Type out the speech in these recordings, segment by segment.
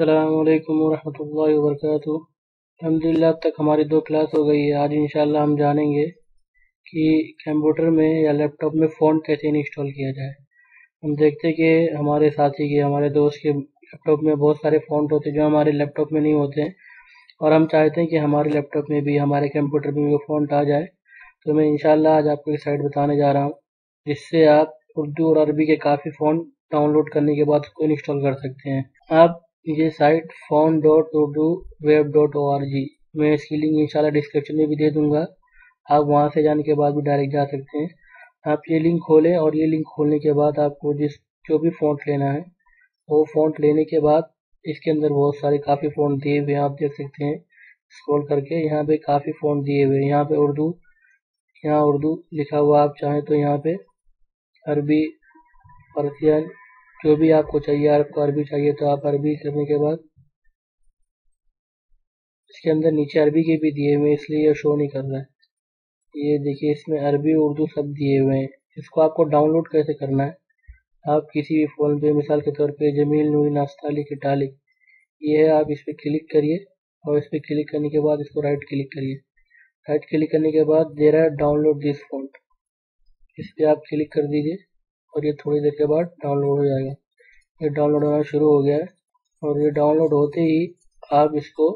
अस्सलामुअलैकुम वरहमतुल्लाहि वबरकातुहू। अल्हम्दुलिल्लाह अब तक हमारी 2 क्लास हो गई है। आज इंशाल्लाह हम जानेंगे कि कंप्यूटर में या लैपटॉप में फ़ॉन्ट कैसे इंस्टॉल किया जाए। हम देखते हैं कि हमारे साथी के, हमारे दोस्त के लैपटॉप में बहुत सारे फ़ॉन्ट होते हैं जो हमारे लैपटॉप में नहीं होते हैं, और हम चाहते हैं कि हमारे लैपटॉप में भी, हमारे कंप्यूटर में भी वो फ़ॉन्ट आ जाए। तो मैं इंशाल्लाह आज आपको एक साइट बताने जा रहा हूँ जिससे आप उर्दू और अरबी के काफ़ी फ़ॉन्ट डाउनलोड करने के बाद उसको इंस्टॉल कर सकते हैं। आप ये साइट font.urduweb.org, मैं इसकी लिंक इंशाल्लाह डिस्क्रिप्शन में भी दे दूंगा। आप वहां से जाने के बाद भी डायरेक्ट जा सकते हैं। आप ये लिंक खोलें और ये लिंक खोलने के बाद आपको जो भी फ़ॉन्ट लेना है वो फ़ॉन्ट लेने के बाद इसके अंदर बहुत सारे काफ़ी फ़ॉन्ट दिए हुए हैं, आप देख सकते हैं। स्क्रॉल करके यहाँ पे काफ़ी फ़ॉन्ट दिए हुए हैं। यहाँ पे उर्दू लिखा हुआ, आप चाहें तो यहाँ पे अरबी, पर्शियन, जो भी आपको चाहिए। आपको अरबी चाहिए तो आप अरबी करने के बाद इसके अंदर नीचे अरबी के भी दिए हुए हैं, इसलिए ये शो नहीं कर रहा है। ये देखिए, इसमें अरबी उर्दू सब दिए हुए हैं। इसको आपको डाउनलोड कैसे करना है, आप किसी भी फ़ोन पे, मिसाल के तौर पे जमील नूरी नास्तालिक इटालिक, ये है, आप इस पर क्लिक करिए और इस पर क्लिक करने के बाद इसको राइट क्लिक करिए। राइट क्लिक करने के बाद दे रहा है डाउनलोड दिस फ़ॉन्ट, इस पर आप क्लिक कर दीजिए और ये थोड़ी देर के बाद डाउनलोड हो जाएगा। ये डाउनलोड होना शुरू हो गया है और ये डाउनलोड होते ही आप इसको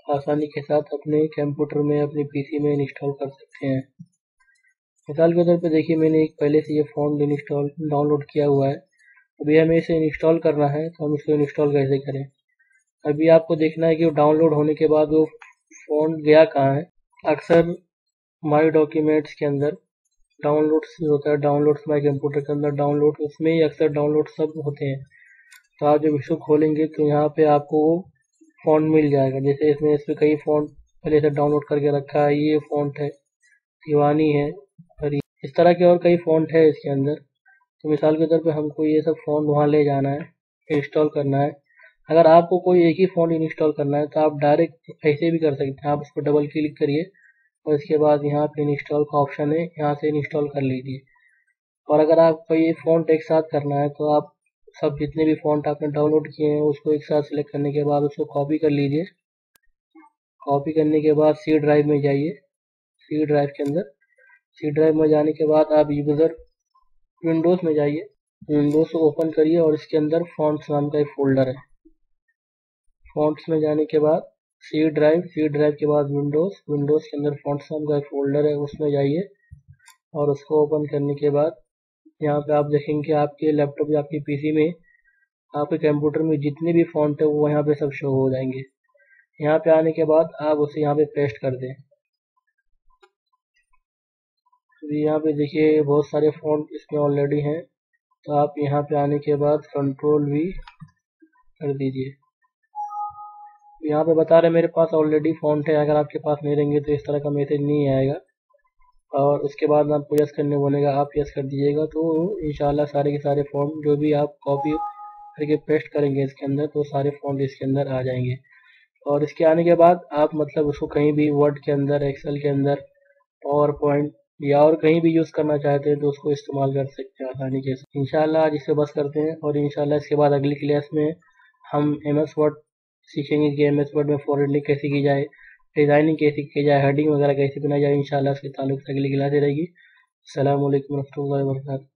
आसानी के साथ अपने कंप्यूटर में, अपने पीसी में इंस्टॉल कर सकते हैं। मिसाल के तौर पे देखिए, मैंने एक पहले से ये फ़ॉन्ट डाउनलोड किया हुआ है। अभी हमें इसे इंस्टॉल करना है, तो हम इसको इंस्टॉल कैसे करें। अभी आपको देखना है कि वो डाउनलोड होने के बाद वो फ़ॉन्ट गया कहाँ है। अक्सर माई डॉक्यूमेंट्स के अंदर डाउनलोड्स होता है, डाउनलोड्स माई कंप्यूटर के अंदर डाउनलोड, उसमें ही अक्सर डाउनलोड सब होते हैं। तो आप जब इसको खोलेंगे तो यहाँ पे आपको वो फ़ॉन्ट मिल जाएगा। जैसे इस पर कई फ़ॉन्ट पहले से डाउनलोड करके रखा है। ये फ़ॉन्ट है, दीवानी है, और इस तरह के और कई फ़ॉन्ट है इसके अंदर। तो मिसाल के तौर पे हमको ये सब फ़ॉन्ट वहाँ ले जाना है, इंस्टॉल करना है। अगर आपको कोई एक ही फ़ॉन्ट इंस्टॉल करना है तो आप डायरेक्ट ऐसे भी कर सकते हैं। आप उस पर डबल क्लिक करिए और इसके बाद यहाँ पे इंस्टॉल का ऑप्शन है, यहाँ से इंस्टॉल कर लीजिए। और अगर आपको ये फ़ॉन्ट एक साथ करना है तो आप सब जितने भी फ़ॉन्ट आपने डाउनलोड किए हैं उसको एक साथ सिलेक्ट करने के बाद उसको कॉपी कर लीजिए। कॉपी करने के बाद सी ड्राइव में जाइए। सी ड्राइव के अंदर, सी ड्राइव में जाने के बाद आप यूज़र विंडोज़ में जाइए, विंडोज़ को ओपन करिए और इसके अंदर फ़ॉन्ट्स नाम का एक फ़ोल्डर है। फ़ॉन्ट्स में जाने के बाद सी ड्राइव के बाद विंडोज़ के अंदर फ़ॉन्ट्स नाम का एक फ़ोल्डर है, उसमें जाइए और उसको ओपन करने के बाद यहाँ पे आप देखेंगे कि आपके लैपटॉप या आपके पीसी में, आपके कंप्यूटर में जितने भी फ़ॉन्ट है वो यहाँ पे सब शो हो जाएंगे। यहाँ पे आने के बाद आप उसे यहाँ पे पेस्ट कर दें। तो यहाँ पे देखिए बहुत सारे फ़ॉन्ट इसमें ऑलरेडी हैं, तो आप यहाँ पे आने के बाद कंट्रोल-V कर दीजिए। यहाँ पे बता रहे मेरे पास ऑलरेडी फ़ॉन्ट है, अगर आपके पास नहीं रहेंगे तो इस तरह का मैसेज नहीं आएगा। और उसके बाद आपको यस करने बोलेगा, आप यस कर दीजिएगा। तो इंशाल्लाह सारे के सारे फ़ॉन्ट जो भी आप कॉपी करके पेस्ट करेंगे इसके अंदर, तो सारे फ़ॉन्ट इसके अंदर आ जाएंगे। और इसके आने के बाद आप मतलब उसको कहीं भी वर्ड के अंदर, एक्सेल के अंदर, पावर पॉइंट या और कहीं भी यूज़ करना चाहते हैं तो उसको इस्तेमाल कर सकते हैं आसानी के साथ। इंशाल्लाह आज इसे बस करते हैं और इंशाल्लाह इसके बाद अगली क्लास में हम MS वर्ड सीखेंगे कि MS वर्ड में फॉरवर्डिंग कैसे की जाए, डिज़ाइनिंग कैसे की जाए, हेडिंग वगैरह कैसे बनाई जाए। इंशाल्लाह इसके ताल्लुक से अगली क्लास रहेगी। अस्सलामु अलैकुम रहमतुल्लाहि व बरकातहू।